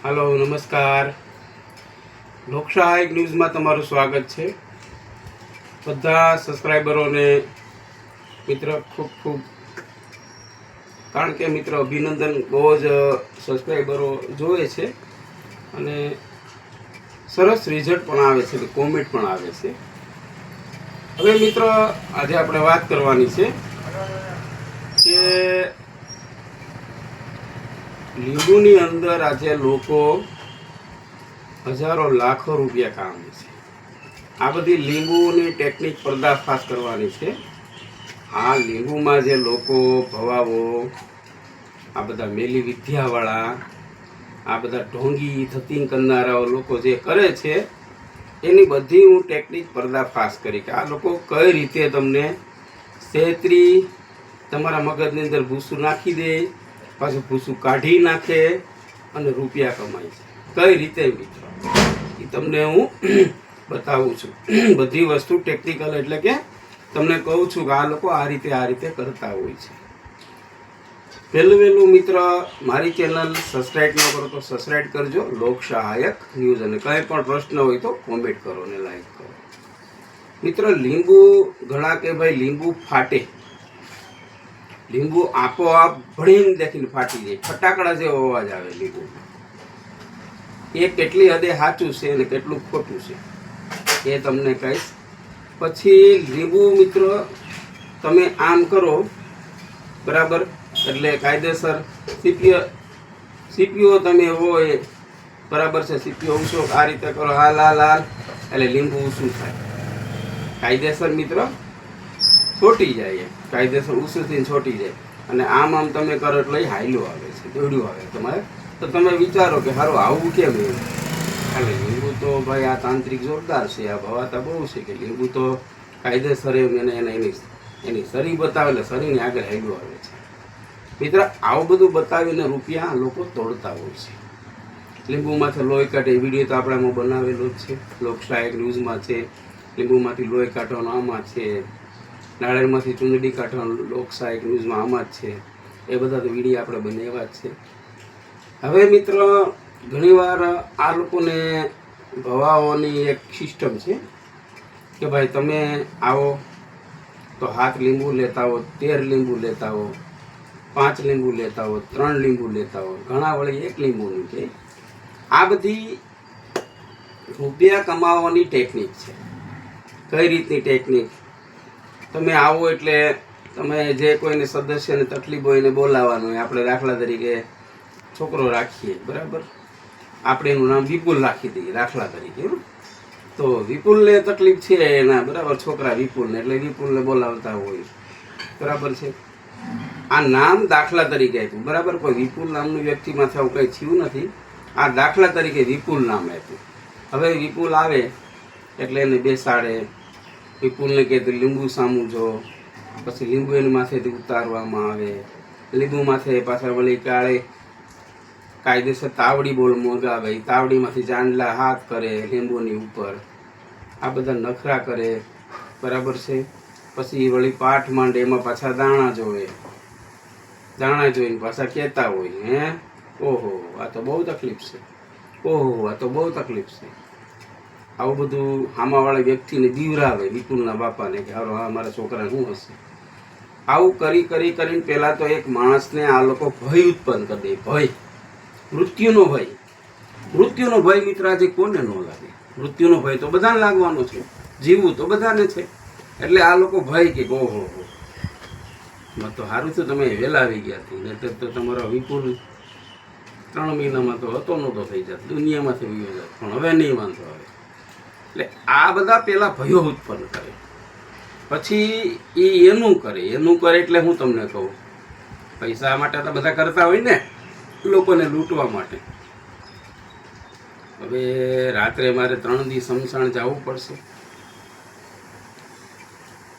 Hello नमस्कार। લોકશાહી ન્યૂઝમાં તમારું સ્વાગત છે। બધા સબસ્ક્રાઈબરોને મિત્ર ખૂબ ખૂબ કારણ કે મિત્ર અભિનંદન, બહુ જ સબસ્ક્રાઈબરો જોવે છે અને સરસ રિઝલ્ટ પણ આવે છે, કોમેન્ટ પણ આવે છે। હવે મિત્ર આજે આપણે વાત કરવાની છે કે લીંબુની અંદર આજે લોકો હજારો લાખો રૂપિયા કામે છે। આ બધી લીંબુની ટેકનિક પર્દાફાશ કરવાની છે। આ લીંબુમાં જે લોકો ભવાવો, આ બધા મેલી વિદ્યાવાળા, આ બધા ઢોંગી થતી કરનારાઓ લોકો જે કરે છે એની બધી હું ટેકનિક પર્દાફાશ કરી કે આ લોકો કઈ રીતે તમને છેતરી, તમારા મગજની અંદર ભૂસું નાખી દે, પાછું ભૂસું કાઢી નાખે અને રૂપિયા કમાય છે। કઈ રીતે મિત્રો એ તમને હું બતાવું છું। બધી વસ્તુ ટેકનિકલ એટલે કે તમને કહું છું કે આ લોકો આ રીતે કરતા હોય છે। પહેલું મિત્ર, મારી ચેનલ સબસ્ક્રાઈબ ન કરો તો સબસ્ક્રાઈબ કરજો, લોકસહાયક ન્યૂઝ, અને કંઈ પણ પ્રશ્ન હોય તો કોમેન્ટ કરો અને લાઈક કરો। મિત્ર, લીંબુ ઘણા કે ભાઈ લીંબુ ફાટે, લીંબુ આપોઆપ ભણીને દેખીને ફાટી જાય, ફટાકડા જેવો અવાજ આવે લીંબુ। એ કેટલી હદે સાચું છે અને કેટલું ખોટું છે એ તમને કહીશ। પછી લીંબુ મિત્રો તમે આમ કરો બરાબર, એટલે કાયદેસર સીપીઓ તમે હોય બરાબર છે, સીપીઓ ઊંચો આ રીતે કરો, હાલ હાલ હાલ, એટલે લીંબુ ઊંચું થાય કાયદેસર મિત્રો, છોટી જાય, કાયદેસર ઊંચું થઈને છોટી જાય। અને આમ આમ તમે કરો એટલે હાઈલો આવે છે, દોડ્યું આવે તમારે। તો તમે વિચારો કે સારું આવું કેમ એવું? એટલે લીંબુ તો ભાઈ આ તાંત્રિક જોરદાર છે, આ ભવાતા બહુ છે કે લીંબુ તો કાયદેસર એને એની શરી બતાવે એટલે શરીરની આગળ હાઈલો આવે છે। મિત્ર, આવું બધું બતાવીને રૂપિયા લોકો તોડતા હોય છે। લીંબુમાંથી લોહી કાઢે વિડીયો તો આપણામાં બનાવેલો જ છે, લોકશાહી ન્યૂઝમાં છે। લીંબુમાંથી લોહી કાઢવાનો આમાં છે, નાળિયેરમાંથી ચૂંદડી કાઢવાનો લોકશાહી ન્યૂઝમાં આમાં જ છે। એ બધા તો વિડીયો આપણે બનાવ્યા જ છે। હવે મિત્ર, ઘણીવાર આ લોકોને ભવાઓની એક સિસ્ટમ છે કે ભાઈ તમે આવો તો 7 લીંબુ લેતા હો, 13 લીંબુ લેતા હો, 5 લીંબુ લેતા હો, 3 લીંબુ લેતા હો, ઘણા વળી 1 લીંબુનું છે। આ બધી રૂપિયા કમાવાની ટેકનિક છે। કઈ રીતની ટેકનિક? તમે આવો એટલે તમે જે કોઈને સદસ્યને તકલીફ હોય એને બોલાવવાનું હોય। આપણે દાખલા તરીકે છોકરો રાખીએ બરાબર, આપણે એનું નામ વિપુલ રાખી દઈએ દાખલા તરીકે। તો વિપુલને તકલીફ છે એના બરાબર, છોકરા વિપુલને, એટલે વિપુલને બોલાવતા હોય બરાબર છે। આ નામ દાખલા તરીકે આપ્યું બરાબર, કોઈ વિપુલ નામનું વ્યક્તિમાં આવું કંઈ થયું નથી, આ દાખલા તરીકે વિપુલ નામ આપ્યું। હવે વિપુલ આવે એટલે એને બેસાડે, વિપુલને કહે તો લીંબુ સામું જો, પછી લીંબુ એની માથેથી ઉતારવામાં આવે, લીંબુ માથે પાછા વળી કાળે કાયદેસર તાવડી બોલ મગાવે, તાવડીમાંથી ચાંદલા હાથ કરે લીંબુની ઉપર, આ બધા નખરા કરે બરાબર છે। પછી વળી પાઠ માંડે, એમાં પાછા દાણા જોવે, દાણા જોઈને પાછા કહેતા હોય હે ઓહો આ તો બહુ તકલીફ છે, ઓહો આ તો બહુ તકલીફ છે। આવું બધું હામાવાળા વ્યક્તિને બીવરાવે, વિપુલના બાપાને કે હારો હા મારા છોકરાને શું હશે। આવું કરીને પહેલાં તો એક માણસને આ લોકો ભય ઉત્પન્ન કરી દે, ભય, મૃત્યુનો ભય। મૃત્યુનો ભય મિત્ર આજે કોને ન લાગે? મૃત્યુનો ભય તો બધાને લાગવાનો છે, જીવવું તો બધાને છે। એટલે આ લોકો ભય કે ઓહો હો તો સારું થયું તમે વહેલા આવી ગયા હતી, નહીં તો તમારો વિપુલ 3 મહિનામાં તો હતો નહોતો થઈ જાત, દુનિયામાંથી વયો જાત, પણ હવે નહીં વાંધો આવે। એટલે આ બધા પહેલાં ભયો ઉત્પન્ન કરે, પછી એનું કરે એટલે હું તમને કહું, પૈસા માટે તો બધા કરતા હોય ને, લોકોને લૂંટવા માટે। હવે રાત્રે મારે 3 દી સમસાણ જવું પડશે,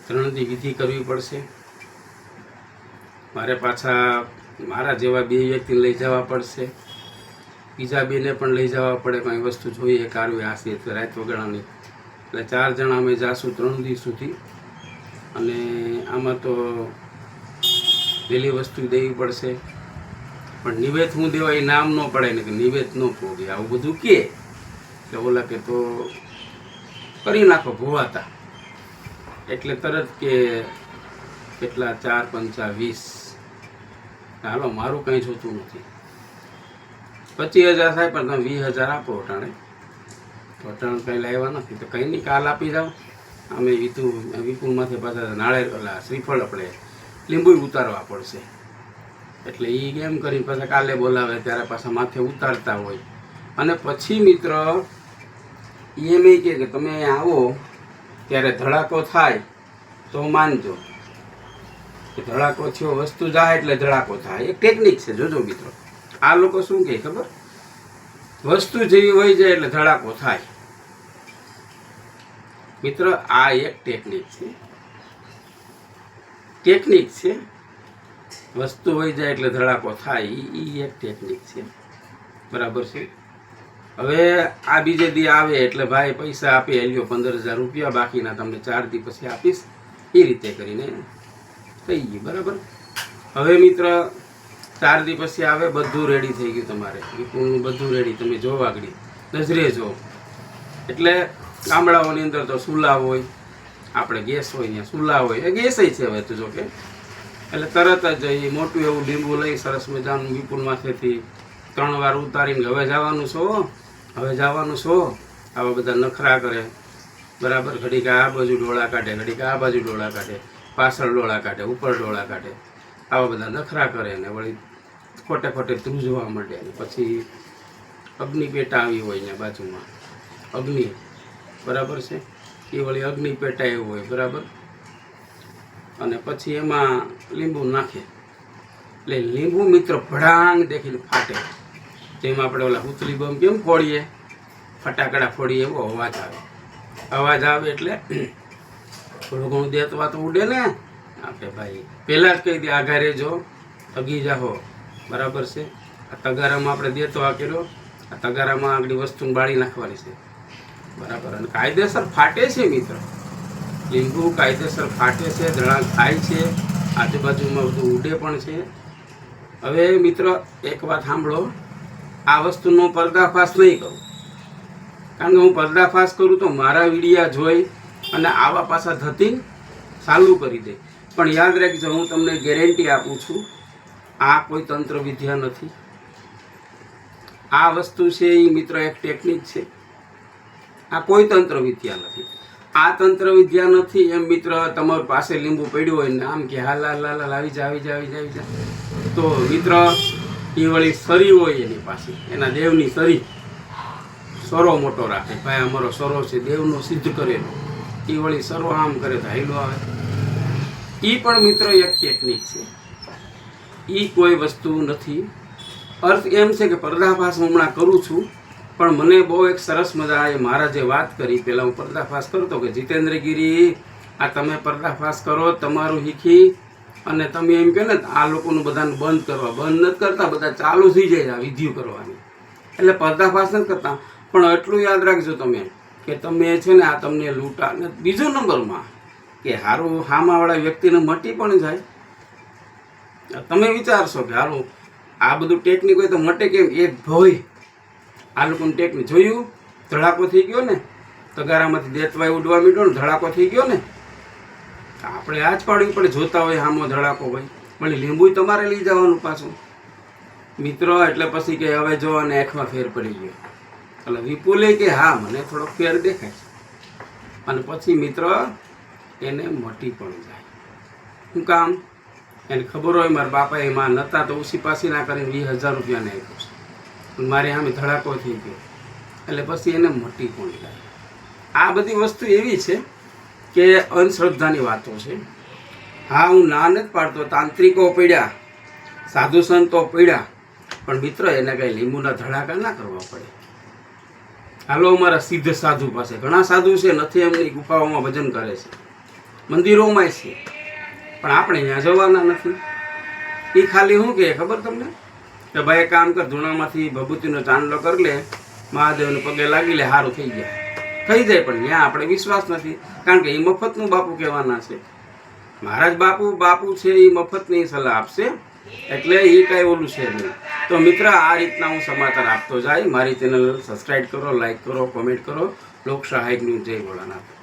3 દી વિધિ કરવી પડશે, મારે પાછા મારા જેવા 2 વ્યક્તિને લઈ જવા પડશે, બીજા 2ને પણ લઈ જવા પડે, કંઈ વસ્તુ જોઈએ કારવી આશી રાત વગડાની, એટલે 4 જણા અમે જાશું 3 દી સુધી। અને આમાં તો પેલી વસ્તુ દેવી પડશે, પણ નિવેદ હું દેવા એ નામ ન પડાય ને કે નિવેદ ન પોગે આવું બધું કે એટલે ઓલા કે તો કરી નાખો ભોવાતા. એટલે તરત કે કેટલા 4 5 20, હાલો મારું કંઈ જોતું નથી, 25,000 થાય પણ તમે 20,000 આપો અટાણે. તો અટાણે કંઈ લાવ્યા નથી તો કંઈ નહીં, કાલ આપી જાઓ. અમે વિપુલમાંથી પાછા નાળિયેર શ્રીફળ આપણે લીંબુ ઉતારવા પડશે. એટલે એ કેમ કરીને પાછા કાલે બોલાવે ત્યારે પાછા માથે ઉતારતા હોય. અને પછી મિત્ર એમ કે તમે આવો ત્યારે ધડાકો થાય તો માનજો કે ધડાકો થયો, વસ્તુ જાય એટલે ધડાકો થાય. એક ટેકનિક છે, જોજો મિત્રો. આ લોકો શું કહે ખબર, વસ્તુ જેવી હોય જાય એટલે ધડાકો થાય. મિત્ર આ એક ટેકનિક છે, વસ્તુ હોય જાય એટલે ધડાકો થાય, એ એક ટેકનિક છે, બરાબર છે. હવે આ બીજે દી આવે એટલે ભાઈ પૈસા આપી લ્યો 15,000 રૂપિયા, બાકીના તમને 4 દી પછી આપીશ, એ રીતે કરીને થઈ ગયું, બરાબર. હવે મિત્ર 4 દી પછી આવે, બધું રેડી થઈ ગયું તમારે, વિપુલનું બધું રેડી, તમે જો આગળ નજરે જો. એટલે ગામડાઓની અંદર તો ચૂલા હોય, આપણે ગેસ હોય ત્યાં ચૂલા હોય, એ ગેસ છે હવે તો જો કે. એટલે તરત જ એ મોટું એવું લીંબુ લઈ સરસ મજાનું વિપુલમાંથેથી 3 વાર ઉતારીને હવે જવાનું છો, આવા બધા નખરા કરે, બરાબર. ઘડીક આ બાજુ ડોળા કાઢે, ઘડીક આ બાજુ ડોળા કાઢે, પાછળ ડોળા કાઢે, ઉપર ડોળા કાઢે, આવા બધા નખરા કરે ને વળી ખોટે ધ્રુજવા માંડે. ને પછી અગ્નિ પેટા આવી હોય ને બાજુમાં અગ્નિ, બરાબર છે, એ વળી અગ્નિ પેટા એવું હોય, બરાબર. અને પછી એમાં લીંબુ નાખે એટલે લીંબુ મિત્ર ભડાંગ દેખીને ફાટે. જેમાં આપણે ઓલા ઉતલી બમ કેમ ફોડીએ, ફટાકડા ફોડીએ, એવો અવાજ આવે એટલે થોડું ઘણું દેતવા તો ઉડે ને. આપણે ભાઈ પહેલાં જ કહી દે આઘા રહેજો, અગી જાહો, બરાબર છે. આ તગારામાં આપણે દેતવા કર્યો, આ તગારામાં આગળ વસ્તુ બાળી નાખવાની છે, બરાબર. અને કાયદેસર ફાટે છે મિત્ર, લીંબુ કાયદેસર ફાટે છે, ધડાક થાય છે, આજુબાજુમાં બધું ઉડે પણ છે. હવે મિત્ર એક વાત સાંભળો, આ વસ્તુનો પર્દાફાશ નહીં કરું, કારણ કે હું પર્દાફાશ કરું તો મારા વિડીયા જોઈ અને આવા પાછા ધતીન ચાલુ કરી દે. પણ યાદ રાખજો, હું તમને ગેરંટી આપું છું, આ કોઈ તંત્ર વિદ્યા નથી. આ વસ્તુ છે એ મિત્ર એક ટેકનિક છે, આ કોઈ તંત્ર વિદ્યા નથી. આ તંત્ર વિદ્યા નથી એમ મિત્ર તમારી પાસે લીંબુ પડ્યું હોય ને આમ કે હાલ આવી જા તો મિત્ર એ વળી સરી હોય એની પાસે, એના દેવની સરી, સરો મોટો રાખે, ભાઈ અમારો સરો છે દેવનો સિદ્ધ કરેલો, એ વળી સરો આમ કરે તો હાઈલો આવે. એ પણ મિત્ર એક ટેકનિક છે, એ કોઈ વસ્તુ નથી. અર્થ એમ છે કે પર્દાફાશ હું હમણાં કરું છું, પણ મને બહુ એક સરસ મજા એ મહારાજે વાત કરી. પહેલાં હું પર્દાફાશ કરતો કે જીતેન્દ્રગીરી આ તમે પર્દાફાશ કરો તમારું શીખી અને તમે એમ કહો ને આ લોકોનું બધાને બંધ કરવા, બંધ નથી કરતા, બધા ચાલુ થઈ જાય આ વિધિઓ કરવાની, એટલે પર્દાફાશ નથી કરતા. પણ એટલું યાદ રાખજો તમે કે તમે છે ને આ તમને લૂંટા. ને બીજો નંબરમાં કે હારું હામાવાળા વ્યક્તિને મટી પણ જાય. તમે વિચારશો કે હારું આ બધું ટેકનિક હોય તો મટે કેમ, એક ભય આ લોકોની ટેકનિક જોયું, ધડાકો થઈ ગયો ને, તગારામાંથી દેતવાય ઉડવા મીઠો ને ધડાકો થઈ ગયો ને. આપણે આ જ પાડવી પડે, જોતા હોય હામો ધડાકો હોય, પણ લીંબુ તમારે લઈ જવાનું પાછું મિત્રો. એટલે પછી કે હવે જો અને આંખમાં ફેર પડી ગયો. એટલે વિપુલે કે હા મને થોડોક ફેર દેખાય, અને પછી મિત્ર એને મટી પણ જાય. શું કામ? એને ખબર હોય મારા બાપાએ એમાં નહોતા તો ઉસી પાસી ના કરીને 20,000 રૂપિયાને આપ્યો છે, મારે સામે ધડાકો થઈ ગયો એટલે પછી એને મટી પણ જાય. આ બધી વસ્તુ એવી છે કે અંધશ્રદ્ધાની વાતો છે. હા હું ના નથી પાડતો, તાંત્રિકો પડ્યા, સાધુ સંતો પડ્યા, પણ મિત્ર એને કંઈ લીંબુના ધડાકા ના કરવા પડે. હાલો અમારા સિદ્ધ સાધુ પાસે, ઘણા સાધુ છે નથી એમની ગુફાઓમાં ભજન કરે છે, મંદિરોમાં છે, પણ આપણે ત્યાં જવાના નથી. એ ખાલી શું કહે ખબર તમને કે ભાઈ કામ કર, ધૂણામાંથી ભભૂતિનો ચાંદલો કરી લે, મહાદેવને પગે લાગી લે, સારું થઈ જાય. પણ ત્યાં આપણે વિશ્વાસ નથી, કારણ કે એ મફતનું બાપુ કહેવાના છે. મહારાજ બાપુ છે, એ મફતની સલાહ આપશે, એટલે એ કાંઈ ઓલું છે નહીં. તો મિત્ર આ રીતના હું સમાચાર આપતો જાય. મારી ચેનલ સબસ્ક્રાઈબ કરો, લાઈક કરો, કોમેન્ટ કરો. લોક સહાયક ન્યૂઝ. જય ભોળાનાથ.